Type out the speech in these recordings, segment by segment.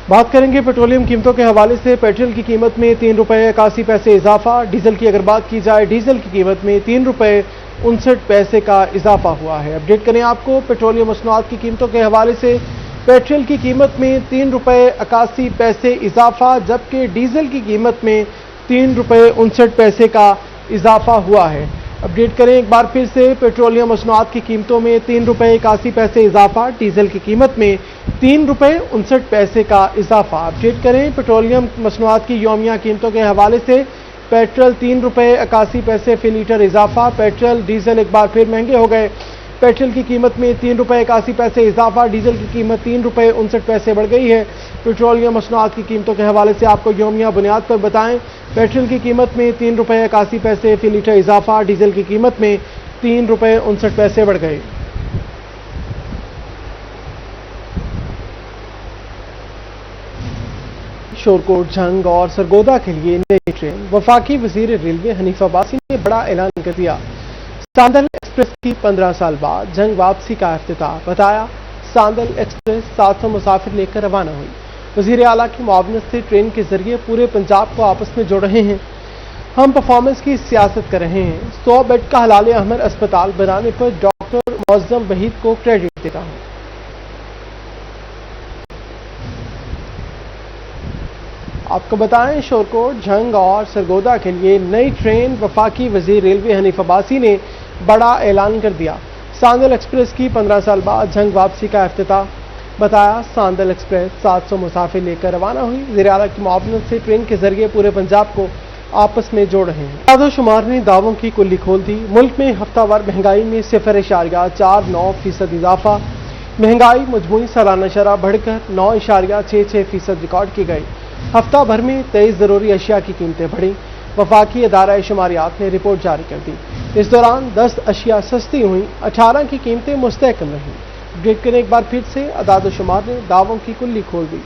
بات کریں گے پیٹرولیم قیمتوں کے حوالے سے۔ پیٹرول کی قیمت میں 3 روپے 81 پیسے اضافہ۔ ڈیزل کی اگر بات کی جائے، ڈیزل کی قیمت میں 3 روپے 59 پیسے کا اضافہ ہوا ہے۔ اپڈیٹ کریں آپ کو پیٹرولیم مصنوعات کی قیمتوں کے حوالے سے۔ پیٹرول کی قیمت میں 3 روپے 81 پیسے اضافہ، جبکہ ڈیزل کی قیمت میں 3 روپے 59 پیسے کا اضافہ ہوا ہے۔ اپڈیٹ کریں ایک بار پھر سے، پیٹرولیم مصنوعات کی قیمتوں میں 3 روپے 81 پیسے اضافہ، ڈیزل کی قیمت میں 3 روپے 59 پیسے کا اضافہ۔ اپڈیٹ کریں پیٹرولیم مصنوعات کی یومیہ قیمتوں کے حوالے سے۔ پیٹرول 3 روپے 81 پیسے فی لیٹر اضافہ، پیٹرول ڈیزل ایک بار پھر مہنگے ہو گئے۔ پیٹرول کی قیمت میں 3 روپے 81 پیسے اضافہ، ڈیزل کی قیمت 3 روپے 59 پیسے بڑھ گئی ہے۔ پیٹرولیم مصنوعات کی قیمتوں کے حوالے سے آپ کو یومیہ بنیاد پر بتائیں، پیٹرول کی قیمت میں 3 روپے 81 پیسے فی لیٹر اضافہ، ڈیزل کی قیمت میں 3 روپے 59 پیسے بڑھ گئے۔ شورکوٹ، جھنگ اور سرگودا کے لیے نئی ٹرین۔ وفاقی وزیر ریلوے حنیف عباسی نے بڑا اعلان کر دیا۔ ساندل ایکسپریس کی 15 سال بعد جھنگ واپسی کا افتتاح۔ بتایا ساندل ایکسپریس 700 مسافر لے کر روانہ ہوئی۔ وزیر اعلیٰ کی معاونت سے ٹرین کے ذریعے پورے پنجاب کو آپس میں جوڑ رہے ہیں۔ ہم پرفارمنس کی سیاست کر رہے ہیں۔ 100 بیڈ کا ہلال احمر اسپتال بنانے پر ڈاکٹر معظم وحید کو کریڈٹ دیتا ہوں۔ آپ کو بتائیں شورکوٹ، جھنگ اور سرگودا کے لیے نئی ٹرین۔ وفاقی وزیر ریلوے حنیف عباسی نے بڑا اعلان کر دیا۔ ساندل ایکسپریس کی 15 سال بعد جھنگ واپسی کا افتتاح۔ بتایا ساندل ایکسپریس 700 مسافر لے کر روانہ ہوئی۔ وزیر اعلیٰ کی معاونت سے ٹرین کے ذریعے پورے پنجاب کو آپس میں جوڑ رہے ہیں۔ اعداد و شمار نے دعووں کی کلی کھول دی۔ ملک میں ہفتہ وار مہنگائی میں 0.49% اضافہ۔ مہنگائی مجموعی سالانہ شرح بڑھ کر 9.66% ریکارڈ کی گئی۔ ہفتہ بھر میں 23 ضروری اشیاء کی قیمتیں بڑھیں۔ وفاقی ادارہ شماریات نے رپورٹ جاری کر دی۔ اس دوران 10 اشیاء سستی ہوئیں، 18 کی قیمتیں مستحکم رہیں۔ اپڈیٹ کریں ایک بار پھر سے، اعداد و شمار نے دعووں کی کلی کھول دی۔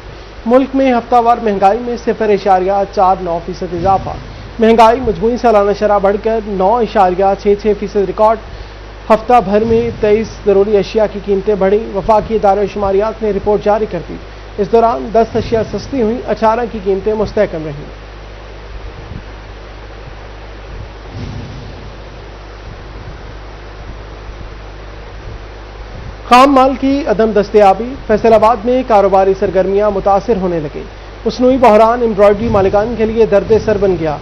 ملک میں ہفتہ وار مہنگائی میں 0.49% اضافہ۔ مہنگائی مجموعی سالانہ شرح بڑھ کر 9.66% ریکارڈ۔ ہفتہ بھر میں 23 ضروری اشیاء کی قیمتیں بڑھیں۔ وفاقی ادارہ شماریات نے رپورٹ جاری کر دی۔ اس دوران 10 اشیاء سستی ہوئیں، 18 کی قیمتیں مستحکم رہیں۔ خام مال کی عدم دستیابی، فیصل آباد میں کاروباری سرگرمیاں متاثر ہونے لگیں۔ مصنوعی بحران امبرائڈری مالکان کے لیے درد سر بن گیا۔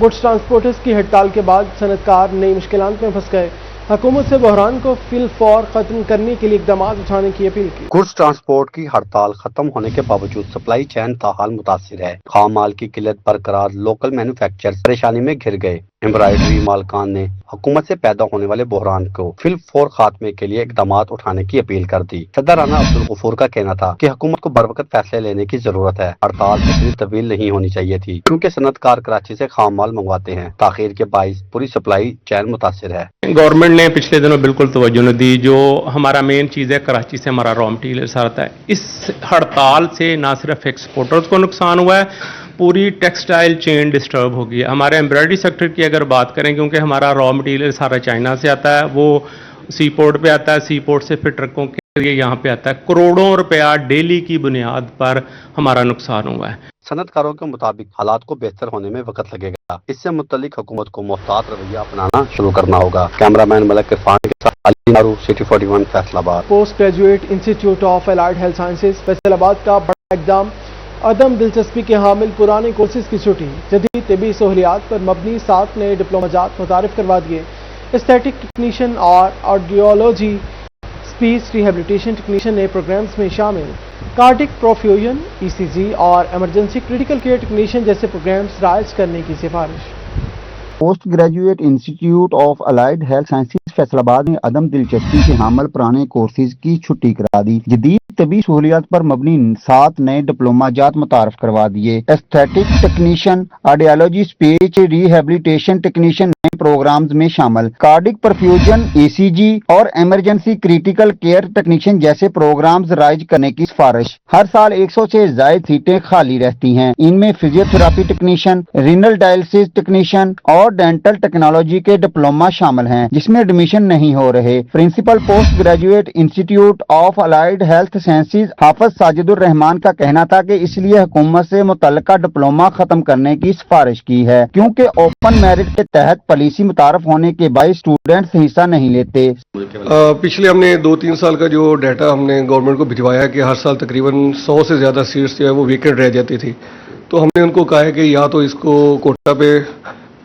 گڈس ٹرانسپورٹرز کی ہڑتال کے بعد صنعت کار نئی مشکلات میں پھنس گئے۔ حکومت سے بحران کو فی الفور ختم کرنے کے لیے اقدامات اٹھانے کی اپیل کی۔ گڈس ٹرانسپورٹ کی ہڑتال ختم ہونے کے باوجود سپلائی چین تاحال متاثر ہے۔ خام مال کی قلت برقرار، لوکل مینوفیکچررز پریشانی میں گھر گئے۔ امبرائڈری مالکان نے حکومت سے پیدا ہونے والے بحران کو فی الفور خاتمے کے لیے اقدامات اٹھانے کی اپیل کر دی۔ صدر رانا عبدالغفور کا کہنا تھا کہ حکومت کو بروقت فیصلے لینے کی ضرورت ہے۔ ہڑتال اتنی طویل نہیں ہونی چاہیے تھی کیونکہ صنعت کار کراچی سے خام مال منگواتے ہیں۔ تاخیر کے باعث پوری سپلائی چین متاثر ہے۔ گورنمنٹ نے پچھلے دنوں بالکل توجہ نہ دی۔ جو ہمارا مین چیز ہے کراچی سے ہمارا را مٹیریل آتا ہے۔ اس ہڑتال سے نہ صرف ایکسپورٹرز کو نقصان ہوا ہے، پوری ٹیکسٹائل چین ڈسٹرب ہو گئی ہے۔ ہمارے ایمبرائڈری سیکٹر کی اگر بات کریں، کیونکہ ہمارا را مٹیریل سارا چائنا سے آتا ہے، وہ سی پورٹ پہ آتا ہے، سی پورٹ سے پھر ٹرکوں کے ذریعے یہاں پہ آتا ہے۔ کروڑوں روپیہ ڈیلی کی بنیاد پر ہمارا نقصان ہوا ہے۔ صنعت کاروں کے مطابق حالات کو بہتر ہونے میں وقت لگے گا۔ اس سے متعلق حکومت کو محتاط رویہ اپنانا شروع کرنا ہوگا۔ کیمرہ مین ملک عرفان کے ساتھ علی معروف، سٹی 41 فیصل آباد۔ Post graduate institute of allied health sciences Faisal آباد کا بڑا اقدام۔ عدم دلچسپی کے حامل پرانے کورسز کی چھٹی۔ جدید طبی سہولیات پر مبنی 7 نئے ڈپلومہ جات متعارف کروا دیے۔ اسٹیٹک ٹیکنیشین اور آرڈیولوجی، اسپیچ ریہیبلیٹیشن ٹیکنیشین نئے پروگرامز میں شامل۔ کارڈک پروفیوژن، ای سی جی اور ایمرجنسی کرٹیکل کیئر ٹیکنیشین جیسے پروگرامز رائج کرنے کی سفارش۔ Post graduate institute of allied health sciences Faisal آباد نے عدم دلچسپی کے حامل پرانے کورسز کی چھٹی کرا دی۔ جدید طبی سہولیات پر مبنی 7 نئے ڈپلومہ جات متعارف کروا دیے۔ Aesthetic technician, audiology, speech rehabilitation technician نئے प्रोग्राम्स में शामिल। कार्डिक परफ्यूजन, ECG और इमरजेंसी क्रिटिकल केयर टेक्नीशियन जैसे प्रोग्राम्स राइज करने की सिफारिश। हर साल 100 से ज्यादा सीटें खाली रहती हैं। इनमें physiotherapy technician, renal dialysis technician और डेंटल टेक्नोलॉजी के डिप्लोमा शामिल हैं, जिसमें एडमिशन नहीं हो रहे। Principal post graduate institute of allied health sciences Hafiz Sajidur Rehman का कहना था कि इसलिए हुकूमत से मुतल्लिका डिप्लोमा खत्म करने की सिफारिश की है, क्योंकि ओपन मेरिट के तहत पॉलिसी मुतारफ होने के बाईस स्टूडेंट्स हिस्सा नहीं लेते। पिछले हमने 2-3 साल का जो डाटा हमने गवर्नमेंट को भिजवाया है कि हर साल तकरीबन 100 से ज़्यादा सीट्स जो है वो वेकेंट रह जाती थी, तो हमने उनको कहा है कि या तो इसको कोटा पे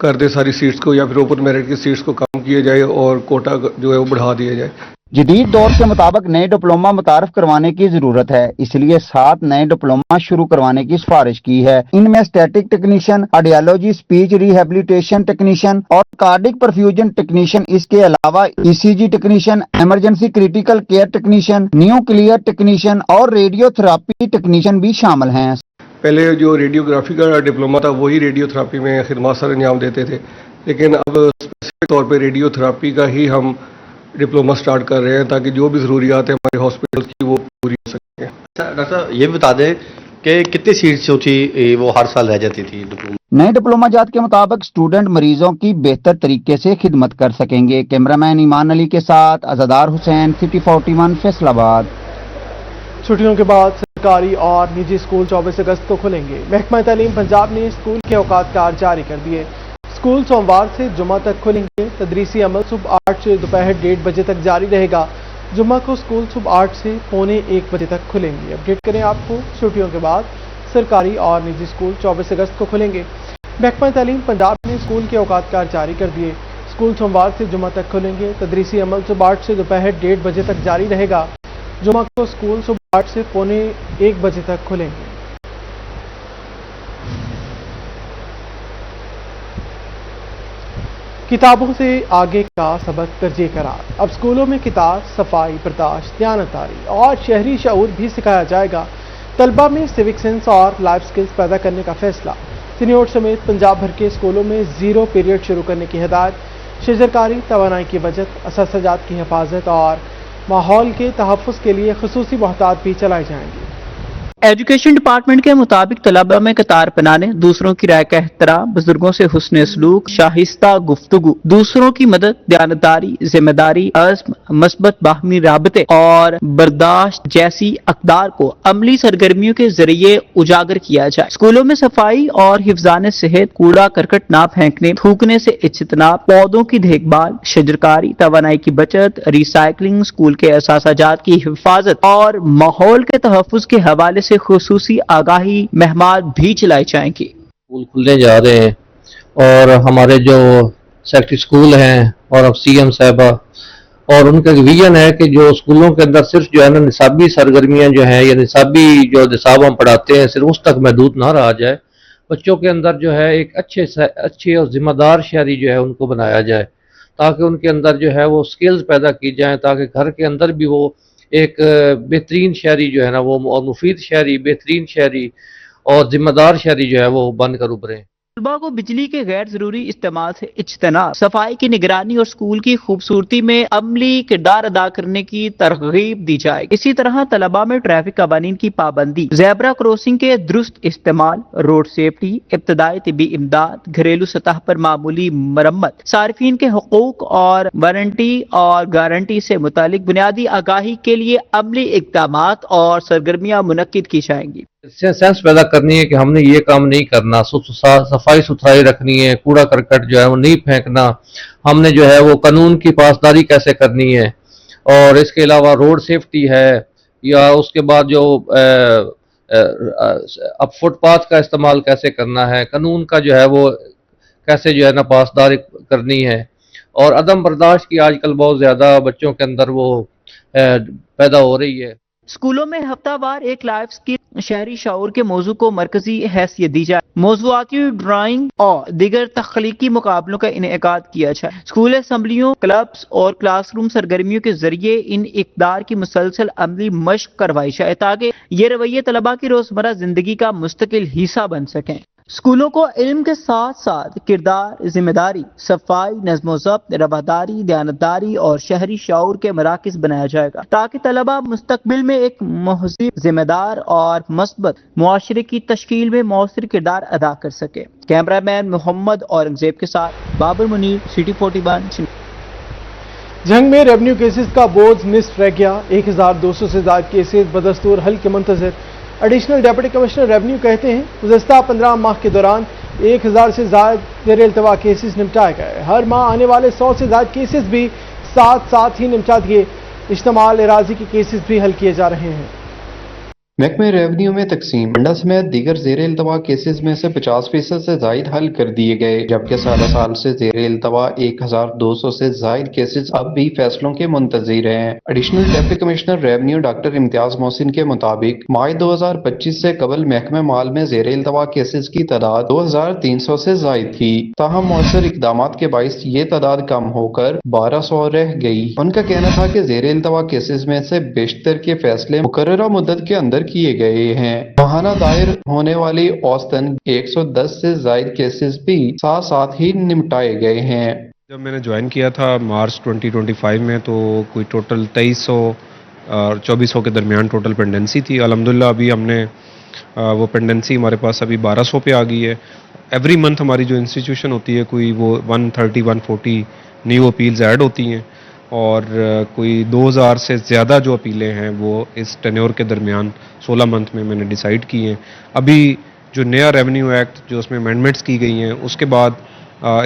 कर दे सारी सीट्स को, या फिर ओपन मेरिट की सीट्स को कम किया जाए और कोटा जो है वो बढ़ा दिया जाए। जदीद दौर के मुताबिक नए डिप्लोमा मुतारफ करवाने की जरूरत है, इसलिए 7 नए डिप्लोमा शुरू करवाने की सिफारिश की है। इनमें static technician, audiology, speech rehabilitation technician और कार्डिक परफ्यूजन टेक्नीशियन, इसके अलावा ECG technician, emergency critical care technician, nuclear technician और रेडियोथेरेपी टेक्नीशियन भी शामिल हैं। पहले जो रेडियोग्राफी का डिप्लोमा था वही रेडियोथेरेपी में खिदमत सर अंजाम देते थे, लेकिन अब स्पेसिफिक तौर पे रेडियोथेरेपी का ही हम डिप्लोमा स्टार्ट कर रहे हैं ताकि जो भी ज़रूरियात है हमारे हॉस्पिटल की वो पूरी हो सके। डॉक्टर साहब ये बता दें कि कितनी सीट्स जो थी वो हर साल रह जाती थी डिप्लोमा? नए डिप्लोमा जात के मुताबिक स्टूडेंट मरीजों की बेहतर तरीके से खिदमत कर सकेंगे। कैमरामैन ईमान अली के साथ अज़ादार हुसैन, सिटी 41 फैसलाबाद। छुट्टियों के बाद सरकारी और निजी स्कूल 24 अगस्त को खुलेंगे। महकमा तालीम पंजाब ने स्कूल के औकात कार जारी कर दिए। स्कूल सोमवार से जुमा तक खुलेंगे। तदरीसी अमल सुबह 8 से दोपहर 1:30 बजे तक जारी रहेगा। जुमा को स्कूल सुबह 8 से पौने 1 बजे तक खुलेंगे। अपडेट करें आपको, छुट्टियों के बाद सरकारी और निजी स्कूल 24 अगस्त को खुलेंगे। महकमा तालीम पंजाब ने स्कूल के औकात कार जारी कर दिए। स्कूल सोमवार से जुमा तक खुलेंगे। तदरीसी अमल सुबह 8 से दोपहर 1:30 बजे तक जारी रहेगा। जुमा को स्कूल सुबह 8 से पौने 1 बजे तक खुलेंगे। किताबों से आगे का सबक तरजीह करार। अब स्कूलों में किताब, सफाई, बर्दाश्त, दयानतदारी और शहरी शऊर भी सिखाया जाएगा। तलबा में सिविक सेंस और लाइफ स्किल्स पैदा करने का फैसला। सीनियर समेत पंजाब भर के स्कूलों में 0 पीरियड शुरू करने की हिदायत। शजरकारी, तवानाई की बचत, असातिज़ात की हिफाजत और माहौल के तहफ़्फ़ुज़ के लिए खुसूसी मुहिमात भी चलाई जाएंगी। एजुकेशन डिपार्टमेंट के मुताबिक तलबा में कतार बनाने, दूसरों की राय का एहतराम, बुजुर्गों से हुस्न सलूक, शाइस्ता गुफ्तगू, दूसरों की मदद, दयानतदारी, जिम्मेदारी, अज़्म, मस्बत बाहमी राबते और बर्दाश्त जैसी अक़दार को अमली सरगर्मियों के जरिए उजागर किया जाए। स्कूलों में सफाई और हिफ्ज़ान सेहत, कूड़ा करकट ना फेंकने, थूकने से इज्तनाब, पौधों की देखभाल, शजरकारी, तवानाई की बचत, रिसाइकलिंग, स्कूल के असासाजात की हिफाजत और माहौल के तहफ़्फ़ुज़ के हवाले से खुसूसी आगाही मुहिमात भी चलाई जाएंगी। स्कूल खुलने जा रहे हैं और हमारे जो सेक्रेटरी स्कूल हैं और अब CM साहबा और उनका विजन है कि जो स्कूलों के अंदर सिर्फ जो है ना निसाबी सरगर्मियां जो हैं या निसाबी जो निसाब हम पढ़ाते हैं सिर्फ उस तक महदूद ना रहा जाए। बच्चों के अंदर जो है एक अच्छे और जिम्मेदार शहरी जो है उनको बनाया जाए, ताकि उनके अंदर जो है वो स्किल्स पैदा की जाएँ, ताकि घर के अंदर भी वो एक बेहतरीन शहरी जो है ना वो और मुफीद शहरी, बेहतरीन शहरी और जिम्मेदार शहरी जो है वो बनकर उभरे। तलबा को बिजली के गैर जरूरी इस्तेमाल से इज्तनाब, सफाई की निगरानी और स्कूल की खूबसूरती में अमली किरदार अदा करने की तरगीब दी जाएगी। इसी तरह तलबा में ट्रैफिक कवानीन की पाबंदी, ज़ेब्रा क्रॉसिंग के दुरुस्त इस्तेमाल, रोड सेफ्टी, इब्तदाई तिबी इमदाद, घरेलू सतह पर मामूली मरम्मत, सार्फिन के हुकूक और वारंटी और गारंटी से मुतालिक बुनियादी आगाही के लिए अमली इक़दामात और सरगर्मियां मुनक्किद की जाएंगी। सेंस पैदा करनी है कि हमने ये काम नहीं करना, सफाई सुथराई रखनी है, कूड़ा करकट जो है वो नहीं फेंकना, हमने जो है वो कानून की पासदारी कैसे करनी है, और इसके अलावा रोड सेफ्टी है, या उसके बाद जो अब फुटपाथ का इस्तेमाल कैसे करना है, कानून का जो है वो कैसे जो है ना पासदारी करनी है, और अदम बर्दाश्त की आजकल बहुत ज़्यादा बच्चों के अंदर वो पैदा हो रही है। स्कूलों में हफ्तावार एक लाइफ स्किल शहरी शऊर के मौजू को मरकजी हैसियत दी जाए। मौजूआती ड्राइंग और दीगर तख्लीकी मुकाबलों का इनेकाद किया जाए। स्कूल असम्बलियों, क्लब्स और क्लासरूम सरगर्मियों के जरिए इन इक़दार की मुसलसल अमली मश्क करवाई जाए, ताकि ये रवैये तलबा की रोजमर्रा जिंदगी का मुस्तकिल हिस्सा बन सकें। स्कूलों को इल्म के साथ साथ किरदार, जिम्मेदारी, सफाई, नज़्म व ज़ब्त, रवादारी, दयानतदारी और शहरी शऊर के मराकज़ बनाया जाएगा ताकि तलबा मुस्तकबिल में एक महज़ब, जिम्मेदार और मस्बत मुआशरे की तश्कील में मौसर किरदार अदा कर सके। कैमरामैन मोहम्मद औरंगजेब के साथ बाबर मुनीर, सिटी 41। जंग में रेवेन्यू केसेस का बोझ निस्फ रह गया। 1200 से ज्यादा केसेस बदस्तूर हल के मुंतज़िर। एडिशनल डिप्टी कमिश्नर रेवेन्यू कहते हैं गुज़श्ता 15 माह के दौरान 1000 से ज्यादा ज़ेर इल्तवा केसेस निपटाए गए। हर माह आने वाले 100 से ज्यादा केसेस भी साथ साथ ही निपटा दिए। इज्तिमाल एराजी के केसेस भी हल किए जा रहे हैं। महकमे रेवेन्यू में तकसीम बंडा समेत दीगर ज़ेर इल्तवा केसेस में से 50% से जायद हल कर दिए गए, जबकि साल साल से ज़ेर इल्तवा 1200 से जायद केसेस अब भी फैसलों के मुंतज़िर हैं। Additional deputy commissioner revenue doctor Imtiaz Mohsin के मुताबिक मार्च 2025 से कबल महकमे माल में ज़ेर इल्तवा केसेस की तादाद 2300 से जायद थी, ताहम मौसर इकदामात के बाइस ये तादाद कम होकर 1200 रह गई। उनका कहना था कि ज़ेर इल्तवा केसेस में से बेशतर के फैसले मुकर्ररा मुद्दत के अंदर किए गए हैं। माहाना दायर होने वाली औसतन 110 से जायद केसेस भी साथ साथ ही निपटाए गए हैं। जब मैंने ज्वाइन किया था मार्च 2025 में तो कोई टोटल 2300 और 2400 के दरमियान टोटल पेंडेंसी थी। अल्हम्दुलिल्लाह अभी हमने वो पेंडेंसी हमारे पास अभी 1200 पे आ गई है। एवरी मंथ हमारी जो इंस्टीट्यूशन होती है कोई वो 130-140 न्यू अपील्स ऐड होती हैं और कोई 2000 से ज़्यादा जो अपीलें हैं वो इस टेन्योर के दरमियान 16 मंथ में मैंने डिसाइड की हैं। अभी जो नया रेवेन्यू एक्ट जो उसमें अमेंडमेंट्स की गई हैं उसके बाद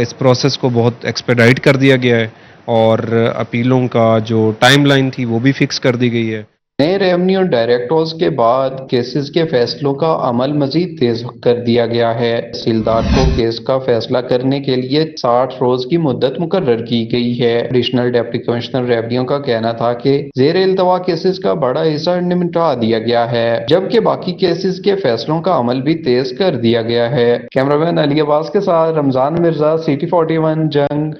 इस प्रोसेस को बहुत एक्सपेडाइट कर दिया गया है और अपीलों का जो टाइमलाइन थी वो भी फिक्स कर दी गई है। नए रेवेन्यू डायरेक्टर्स के बाद केसेस के फैसलों का अमल मजीद तेज कर दिया गया है। तहसीलदार को केस का फैसला करने के लिए 60 रोज की मुद्दत मुकर्रर की गई है। एडिशनल डिप्टी कमिश्नर रेवेन्यू का कहना था कि ज़ेर इल्तवा केसेस का बड़ा हिस्सा निपटा दिया गया है, जबकि बाकी केसेस के फैसलों का अमल भी तेज कर दिया गया है। कैमरामैन अली अब्बास के साथ रमजान मिर्जा, सिटी 41 जंग।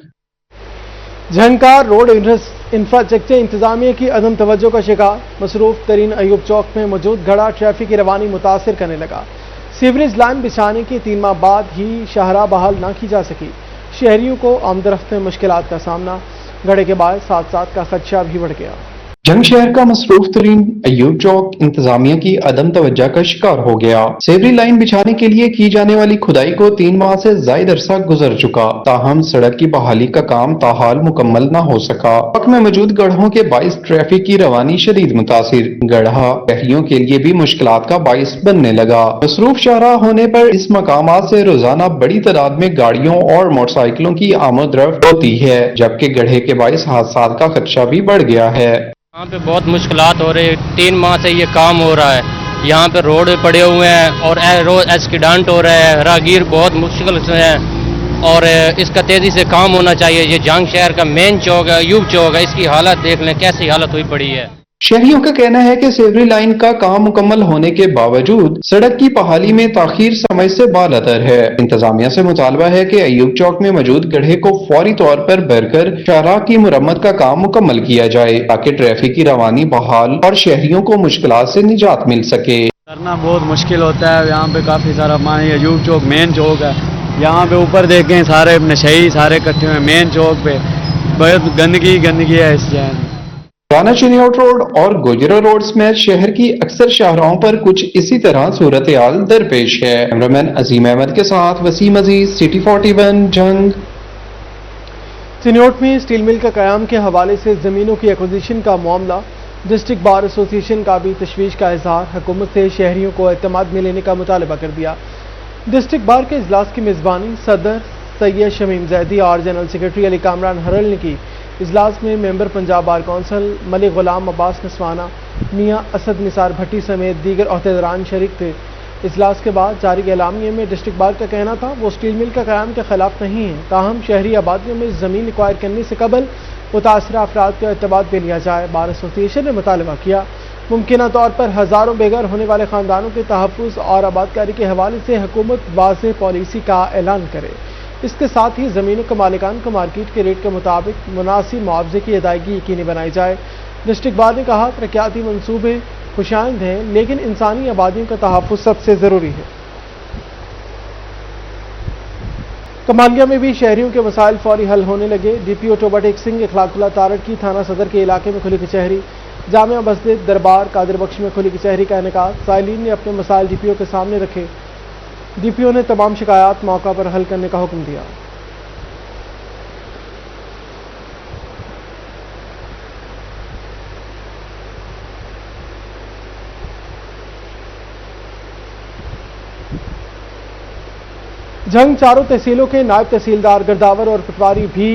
जंग का रोड इंफ्रास्ट्रक्चर इंतजामिया की अदम तवज्जो का शिकार। मसरूफ तरीन अयूब चौक में मौजूद घड़ा ट्रैफिक की रवानी मुतासर करने लगा। सीवरेज लाइन बिछाने के 3 माह बाद ही शाहराह बहाल न की जा सकी। शहरियों को आमदरफ्त में मुश्किलात का सामना। घड़े के बाद साथ साथ का खदशा भी बढ़ गया। जंग शहर का मसरूफ तरीन अयूब चौक इंतजामिया की अदम तवज्जो का शिकार हो गया। सेवरी लाइन बिछाने के लिए की जाने वाली खुदाई को 3 माह से जायद अरसा गुजर चुका, ताहम सड़क की बहाली का काम ताहाल मुकम्मल न हो सका। वक्त में मौजूद गढ़ों के बाइस ट्रैफिक की रवानी शदीद मुतासिर। गढ़ा शहरियों के लिए भी मुश्किलात का बाइस बनने लगा। मसरूफ शाहराह होने पर इस मकामात से रोजाना बड़ी तादाद में गाड़ियों और मोटरसाइकिलों की आमद-रफ्त होती है, जबकि गढ़े के बाइस हादसा का खदशा भी बढ़ गया है। यहाँ पे बहुत मुश्किलात हो रही है। 3 माह से ये काम हो रहा है। यहाँ पे रोड पड़े हुए हैं और रोज एक्सीडेंट हो रहे हैं। राहगीर बहुत मुश्किल से हैं और इसका तेज़ी से काम होना चाहिए। ये जंग शहर का मेन चौक है, अयूब चौक है, इसकी हालत देख लें कैसी हालत हुई पड़ी है। शहरियों का कहना है कि सेवरी लाइन का काम मुकम्मल होने के बावजूद सड़क की बहाली में ताखीर समझ से बालातर है। इंतजामिया से मुतालबा है कि अयूब चौक में मौजूद गड्ढे को फौरी तौर पर भरकर शाहराह की मुरम्मत का काम मुकम्मल किया जाए ताकि ट्रैफिक की रवानी बहाल और शहरियों को मुश्किलात से निजात मिल सके। करना बहुत मुश्किल होता है। यहाँ पे काफी सारा पानी। अयूब चौक मेन चौक है। यहाँ पे ऊपर देखें सारे नशई सारे इकट्ठे हुए मेन चौक पे। बहुत गंदगी है इस शहर में। राना चिनियाट रोड और गोजरा रोड समेत शहर की अक्सर शाहराहों पर कुछ इसी तरह सूरत हाल दरपेश है। कैमरामैन अजीम अहमद के साथ वसीम अजीज, सिटी 41 जंग। चिनियाट में स्टील मिल का कयाम के हवाले से जमीनों की एक्विजिशन का मामला। डिस्ट्रिक्ट बार एसोसिएशन का भी तशवीश का इजहार। हुकूमत से शहरियों को एतमाद में लेने का मुतालबा कर दिया। डिस्ट्रिक्ट बार के इजलास की मेज़बानी सदर सैयद शमीम जैदी और जनरल सेक्रेटरी अली कामरान हरल ने की। इजलास में member Punjab Bar Council Malik Ghulam Abbas Naswana, Mian Asad Nisar भट्टी समेत दीगर अहदेदारान शरीक थे। इजलास के बाद जारी एलामिये में डिस्ट्रिक्ट बार का कहना था वो स्टील मिल का क़याम के खिलाफ नहीं है, ताहम शहरी आबादियों में ज़मीन एक्वायर करने से कबल मुतासरा अफराद का एतबाद पे लिया जाए। बार एसोसिएशन ने मुतालबा किया मुमकिन तौर पर हज़ारों बेघर होने वाले ख़ानदानों के तहफ़्फ़ुज़ और आबादकारी के हवाले से हुकूमत वाज़ेह पॉलिसी का ऐलान करे। इसके साथ ही ज़मीनों के मालिकान को मार्केट के रेट के मुताबिक मुनासिब मुआवजे की अदायगी यकीनी बनाई जाए। डिस्ट्रिक्ट बार ने कहा तरक्याती मंसूबे खुशाइंद हैं, लेकिन इंसानी आबादियों का तहफ़्फ़ुज़ सबसे ज़रूरी है। کمالیا میں بھی شہریوں کے مسائل فوری حل ہونے لگے. ڈی پی او ٹوبہ ٹیک سنگھ اخلاق اللہ تارڑ کی تھانہ صدر کے علاقے میں کھلی کچہری. جامعہ مسجد دربار قادر بخش میں کھلی کچہری کا انعقاد. سائلین نے اپنے مسائل ڈی پی او کے سامنے رکھے. ڈی پی او نے تمام شکایات موقع پر حل کرنے کا حکم دیا. جھنگ چاروں تحصیلوں کے نائب تحصیلدار گرداور اور پٹواری بھی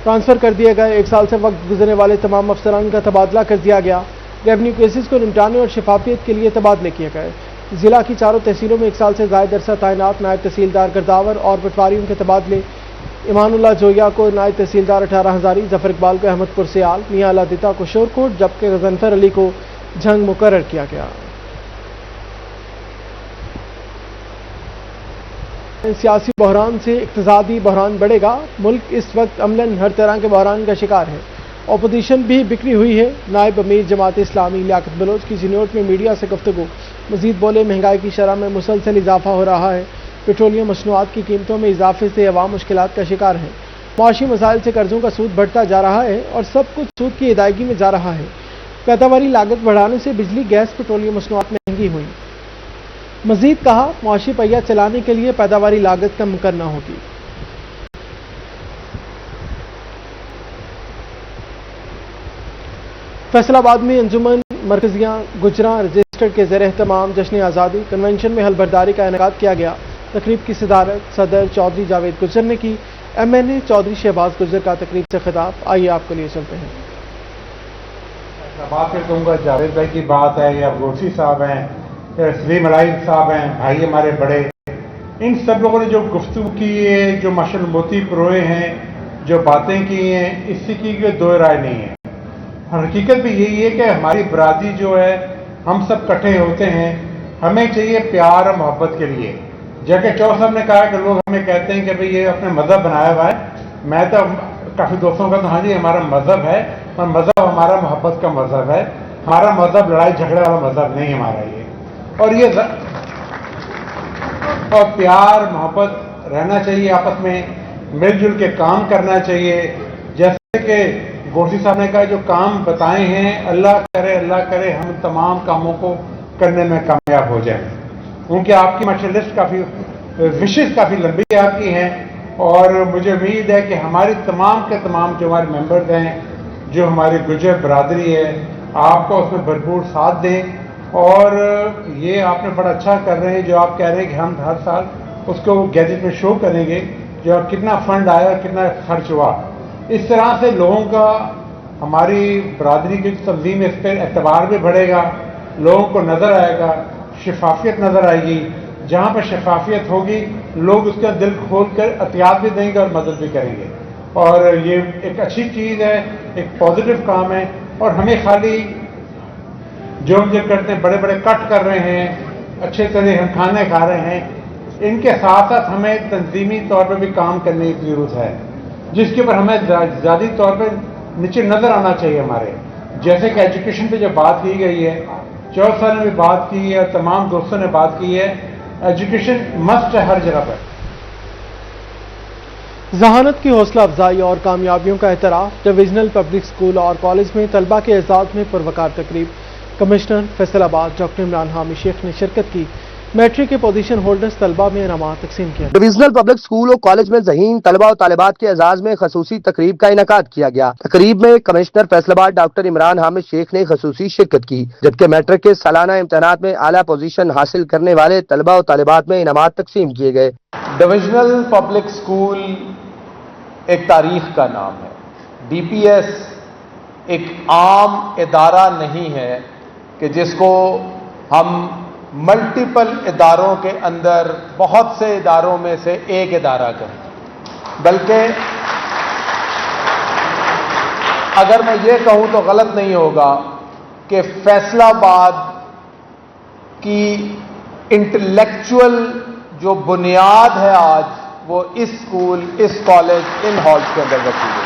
ٹرانسفر کر دیے گئے. 1 سال سے وقت گزرنے والے تمام افسران کا تبادلہ کر دیا گیا. ریونیو کیسز کو نمٹانے اور شفافیت کے لیے تبادلے کیے گئے. ضلع کی چاروں تحصیلوں میں 1 سال سے زائد عرصہ تعینات نائب تحصیلدار گرداور اور پٹواریوں کے تبادلے. ایمان اللہ جویا کو نائب تحصیلدار 18 ہزاری، ظفر اقبال کو احمد پور سیال، میاں اللہ دتا کو شورکوٹ، جبکہ غضنفر علی کو جھنگ مقرر کیا گیا. سیاسی بحران سے اقتصادی بحران بڑھے گا. ملک اس وقت عملاً ہر طرح کے بحران کا شکار ہے. اپوزیشن بھی بکھری ہوئی ہے. نائب امیر جماعت اسلامی لیاقت بلوچ کی جنوٹ میں میڈیا سے گفتگو. مزید بولے مہنگائی کی شرح میں مسلسل اضافہ ہو رہا ہے. پیٹرولیم مصنوعات کی قیمتوں میں اضافے سے عوام مشکلات کا شکار ہے. معاشی مسائل سے قرضوں کا سود بڑھتا جا رہا ہے اور سب کچھ سود کی ادائیگی میں جا رہا ہے. پیداواری لاگت بڑھانے سے بجلی گیس پیٹرولیم مصنوعات مہنگی ہوئی. مزید کہا معاشی پہیہ چلانے کے لیے پیداواری لاگت کم کرنا ہوگی. فیصل آباد میں انجمن مرکزیاں گجراں رجسٹرڈ کے زیر اہتمام جشن آزادی کنونشن میں حلف برداری کا انعقاد کیا گیا. تقریب کی صدارت صدر چودھری جاوید گجر نے کی. ایم این اے چودھری شہباز گجر کا تقریب سے خطاب. آئیے آپ کے لیے چلتے ہیں. بات پہ کہوں گا جاوید بھائی کی بات ہے یا گورسی صاحب ہیں یا سلیم علائی صاحب ہیں، بھائی ہمارے بڑے، ان سب لوگوں نے جو گفتگو کی ہے، جو ماشاء اللہ موتی پروئے ہیں، جو باتیں کی ہیں، اس سے کی کوئی دو رائے نہیں ہے. حقیقت بھی یہی ہے کہ ہماری برادری جو ہے ہم سب کٹھے ہوتے ہیں. ہمیں چاہیے پیار اور محبت کے لیے. جیسے چور صاحب نے کہا کہ لوگ ہمیں کہتے ہیں کہ بھئی یہ اپنے مذہب بنایا ہوا ہے. میں تو کافی دوستوں کا تو ہاں جی ہمارا مذہب ہے، اور مذہب ہمارا محبت کا مذہب ہے. ہمارا مذہب لڑائی جھگڑے والا مذہب نہیں ہمارا یہ. اور پیار محبت رہنا چاہیے، آپس میں مل جل کے کام کرنا چاہیے. جیسے کہ گورسی صاحب نے کہا جو کام بتائے ہیں اللہ کرے ہم تمام کاموں کو کرنے میں کامیاب ہو جائیں. کیونکہ آپ کی ماشاء لسٹ کافی وشز کافی لمبی آپ کی ہیں، اور مجھے امید ہے کہ ہماری تمام کے تمام جو ہمارے ممبرز ہیں، جو ہماری گجر برادری ہے، آپ کو اس میں بھرپور ساتھ دیں. اور یہ آپ نے بڑا اچھا کر رہے ہیں جو آپ کہہ رہے ہیں کہ ہم ہر سال اس کو گیجٹ میں شو کریں گے جو کتنا فنڈ آیا کتنا خرچ ہوا. اس طرح سے لوگوں کا ہماری برادری کی تنظیم اس پہ اعتبار بھی بڑھے گا، لوگوں کو نظر آئے گا، شفافیت نظر آئے گی. جہاں پہ شفافیت ہوگی لوگ اس کا دل کھول کر احتیاط بھی دیں گے اور مدد بھی کریں گے. اور یہ ایک اچھی چیز ہے، ایک پازیٹیو کام ہے. اور ہمیں خالی جو ہم جب کرتے ہیں بڑے بڑے کٹ کر رہے ہیں، اچھے طرح ہم کھانے کھا رہے ہیں، ان کے ساتھ ساتھ ہمیں تنظیمی طور پہ بھی کام کرنے کی ضرورت ہے، جس کے اوپر ہمیں ذاتی طور پہ نیچے نظر آنا چاہیے ہمارے. جیسے کہ ایجوکیشن پہ جو بات کی گئی ہے، چور صاحب نے بھی بات کی ہے، تمام دوستوں نے بات کی ہے، ایجوکیشن مسٹ ہے ہر جگہ پر. ذہانت کی حوصلہ افزائی اور کامیابیوں کا اعتراف. ڈویژنل پبلک اسکول اور کالج میں طلبہ کے اعزاز میں پروقار تقریب. کمشنر فیصل آباد ڈاکٹر عمران حامی شیخ نے شرکت کی. میٹرک کے پوزیشن ہولڈرز طلبہ میں انعامات تقسیم کیا. ڈویژنل پبلک اسکول اور کالج میں ذہین طلبہ و طالبات کے اعزاز میں خصوصی تقریب کا انعقاد کیا گیا. تقریب میں کمشنر فیصل آباد ڈاکٹر عمران حامد شیخ نے خصوصی شرکت کی، جبکہ میٹرک کے سالانہ امتحانات میں اعلیٰ پوزیشن حاصل کرنے والے طلبہ و طالبات میں انعامات تقسیم کیے گئے. ڈویژنل پبلک اسکول ایک تاریخ کا نام ہے. ڈی پی ایس ایک عام ادارہ نہیں ہے کہ جس کو ہم ملٹیپل اداروں کے اندر بہت سے اداروں میں سے ایک ادارہ کریں، بلکہ اگر میں یہ کہوں تو غلط نہیں ہوگا کہ فیصل آباد کی انٹلیکچول جو بنیاد ہے آج وہ اس اسکول، اس کالج، ان ہالز کے اندر رکھی گئی.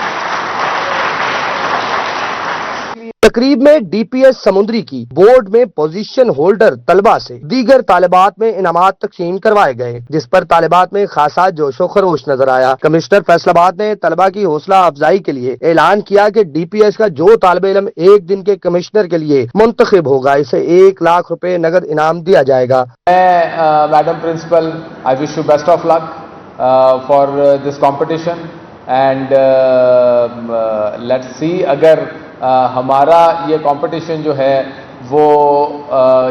तकरीब में डीपीएस समुद्री की बोर्ड में पोजीशन होल्डर तलबा से दीगर तालिबात में इनामात तकसीम करवाए गए, जिस पर तालिबात में खासा जोशो खरोश नजर आया। कमिश्नर फैसलाबाद ने तलबा की हौसला अफजाई के लिए ऐलान किया कि डीपीएस का जो तालिब इल्म एक दिन के कमिश्नर के लिए मुंतखब होगा, इसे 1 लाख रुपए नगद इनाम दिया जाएगा। Madam principal, I wish you best of luck for this competition and let's see अगर हमारा ये कंपटीशन जो है वो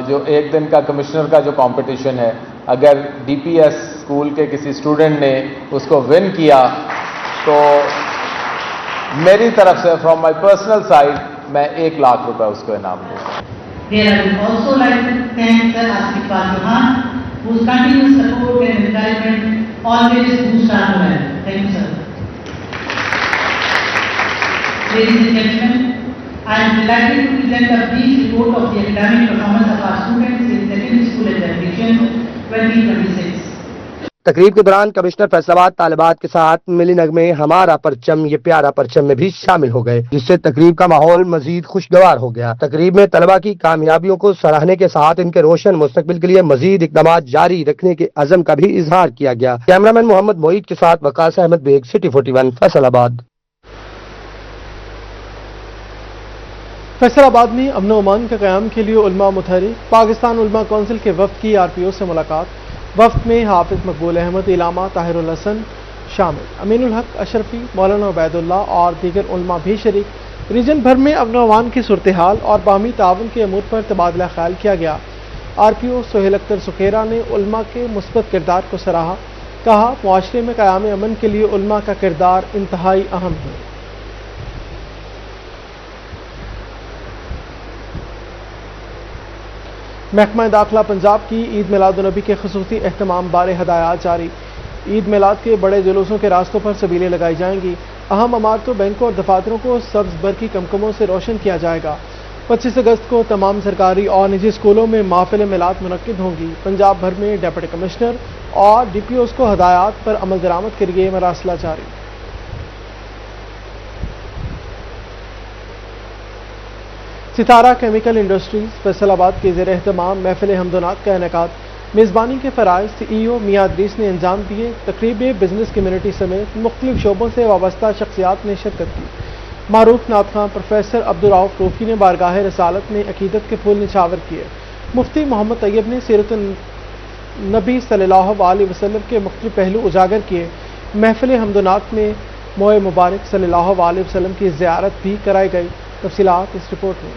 जो एक दिन का कमिश्नर का जो कंपटीशन है, अगर डीपीएस स्कूल के किसी स्टूडेंट ने उसको विन किया तो मेरी तरफ से फ्रॉम माय पर्सनल साइड मैं 1 लाख रुपए उसको इनाम दूंगा। Here I would also like to thank Sir Asif Johan, whose continuous support and encouragement always boosts our morale. Thank you, sir. Ladies and gentlemen, I am delighted to present a brief report of the academic performance of our students in secondary school examination 2026. तकरीब के दौरान commissioner Faisalabad तालिबात के साथ मिली नगमे हमारा परचम ये प्यारा परचम में भी शामिल हो गए, जिससे तकरीब का माहौल मजीद खुशगवार हो गया। तकरीब में तलबा की कामयाबियों को सराहने के साथ इनके रोशन मुस्तकबिल के लिए मजीद इकदाम जारी रखने के अज़म का भी इजहार किया गया। कैमरामैन मोहम्मद मोईद के साथ वकास अहमद बेग, सिटी 41 फैसलाबाद। फैसलाबाद में अमन अमान के क़याम के लिए उलमा मुतहरिक, पाकिस्तान उलमा कौंसिल के वफ़द की आरपीओ से मुलाकात। वफ़द में हाफिज मकबूल अहमद, इलामा ताहिरुल हसन शामिल, अमीनुल हक अशरफी, मौलाना उबैदुल्ला और दीगर उलमा भी शरीक। रीजन भर में अमन अमान की सूरत हाल और बाहमी ताउन के अमूर पर तबादला ख्याल किया गया। आरपीओ सोहेल अख्तर सुखेरा ने उलमा के मुस्बत किरदार को सराहा, कहा मुआशरे में क़याम अमन के लिए उलमा का किरदार इंतहाई अहम है। महकमा दाखिला पंजाब की ईद मिलादुन्नबी के खुसूसी एहतमाम बारे हदायत जारी। ईद मिलाद के बड़े जुलूसों के रास्तों पर सबीलें लगाई जाएंगी। अहम इमारतों, बैंकों और दफातरों को सब्ज बरकी कमकमों से रोशन किया जाएगा। 25 अगस्त को तमाम सरकारी और निजी स्कूलों में महफिल मिलाद मुनक्किद होंगी। पंजाब भर में डिप्टी कमिश्नर और डीपीओस को हदायत पर अमल दरामद के लिए मरासला जारी। सितारा केमिकल इंडस्ट्रीज फैसलाबाद के ज़ेर एहतमाम महफिल हमदोनात का इनेकाद। मेज़बानी के फ़राइज़ सीईओ मियां इदरीस ने अंजाम दिए। तकरीब में बिजनेस कम्युनिटी समेत मुख्तलिफ शोबों से वाबस्ता शख्सियात ने शिरकत की। मारूफ नात खां प्रोफेसर अब्दुल रऊफ रूफी ने बारगाह रसालत में अकीदत के फूल निछावर किए। मुफ्ती मोहम्मद तैयब ने सीरत नबी सल्लल्लाहु अलैहि वसल्लम के मुख्तलिफ पहलू उजागर किए। महफिल हमदोनात में मोए मुबारक सल्लल्लाहु अलैहि वसल्लम की ज़ियारत भी कराई गई। तफसीलात इस रिपोर्ट में।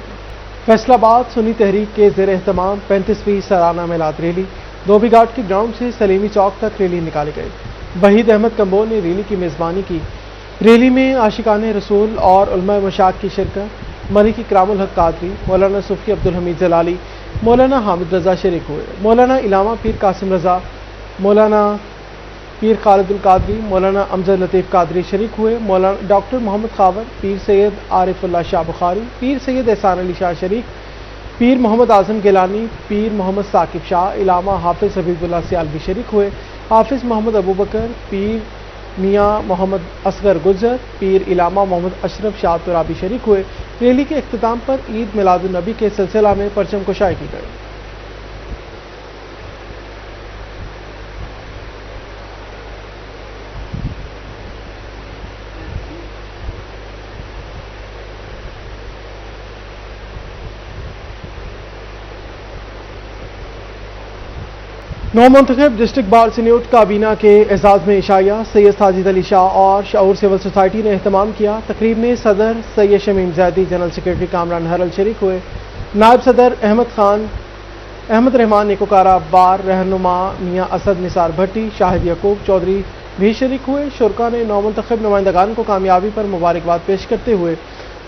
फैसलाबाद सुन्नी तहरीक के ज़ेर एहतमाम 35वीं सालाना मिलाद रैली धोबी घाट के ग्राउंड से सलीमी चौक तक रैली निकाली गई। वहीद अहमद कंबोज ने रैली की मेज़बानी की। रैली में आशिकान रसूल और उलमा मशाक की शिरकत। मलिक इकरामुल हक कादरी, मौलाना सूफी अब्दुल हमीद जलाली, मौलाना हामिद रजा शरीक हुए। मौलाना इलामा पीर कासिम रजा, मौलाना पीर खालिदुल कादरी, मौलाना अमजद लतीफ़ कादरी शरीक हुए। मौलाना डॉक्टर मोहम्मद खावर, पीर सैयद आरिफुल्लाह शाह बुखारी, पीर सैयद एहसान अली शाह शरीक, पीर मोहम्मद आज़म गिलानी, पीर मोहम्मद साकिब शाह, इलामा हाफिज हबीबुल्लाह सियालवी शरीक हुए। हाफिज मोहम्मद अबू बकर, पीर मियाँ मोहम्मद असगर गुजर, पीर इलामा मोहम्मद अशरफ शाह तुराबी शरीक हुए। रैली के इख्तिताम पर ईद मिलादुन्नबी के सिलसिला में परचम कुशाई की गई। नौ मुंतखब डिस्ट्रिक्ट बार सीनियर काबीना के एजाज में इशाया सैयद साजिद अली शाह और शऊर सिविल सोसाइटी ने एहतमाम किया। तकरीब में सदर सैयद शमीम जैदी, जनरल सेक्रेटरी कामरान हरल शरीक हुए। नायब सदर अहमद रहमान निकोकारा बार, रहनुमा मियाँ असद निसार भट्टी, शाहिद यकूब चौधरी भी शरीक हुए। शुरका ने नौ मुंतखब नुमाइंदगान को कामयाबी पर मुबारकबाद पेश करते हुए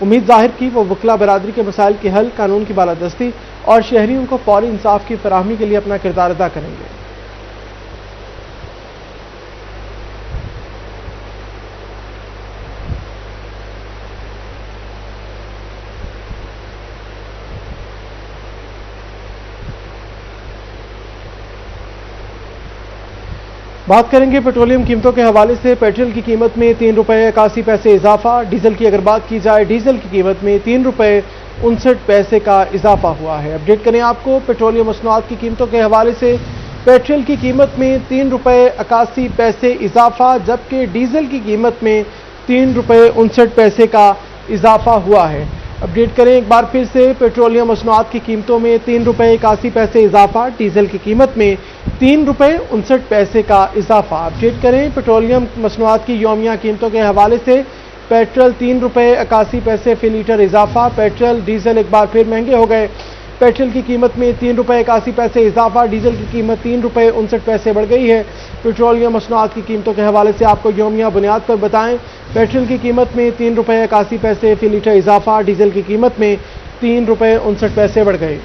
उम्मीद जाहिर की वो वकला बरादरी के मसाइल के हल, कानून की बालादस्ती और शहरियों को फौरी इंसाफ की फराहमी के लिए अपना किरदार अदा करेंगे। बात करेंगे पेट्रोलियम कीमतों के हवाले से। पेट्रोल की कीमत में 3 रुपये 81 पैसे इजाफा। डीजल की अगर बात की जाए, डीजल की कीमत में 3 रुपये 59 पैसे का इजाफा हुआ है। अपडेट करें आपको पेट्रोलियम मसनूआत की कीमतों के हवाले से। पेट्रोल की कीमत में 3 रुपये 81 पैसे इजाफा, जबकि डीजल की कीमत में 3 रुपये 59 पैसे का इजाफा हुआ है। अपडेट करें एक बार फिर से, पेट्रोलियम मसनूआत की कीमतों में 3 रुपये 81 पैसे इजाफा, डीजल की कीमत में 3 रुपये 59 पैसे का इजाफा। अपडेट करें पेट्रोलियम मसनूआत की यौमिया कीमतों के हवाले से। पेट्रोल 3 रुपये 81 पैसे फी लीटर इजाफा, पेट्रोल डीजल एक बार फिर महंगे हो गए। पेट्रोल की कीमत में 3 रुपये 81 पैसे इजाफा, डीजल की कीमत 3 रुपये 59 पैसे बढ़ गई है। पेट्रोलियम मसनूआत की कीमतों के हवाले से आपको यौमिया बुनियाद पर बताएं। पेट्रोल की कीमत में 3 रुपये 81 पैसे फी लीटर इजाफा, डीजल की कीमत में 3 रुपये 59 पैसे बढ़ गए।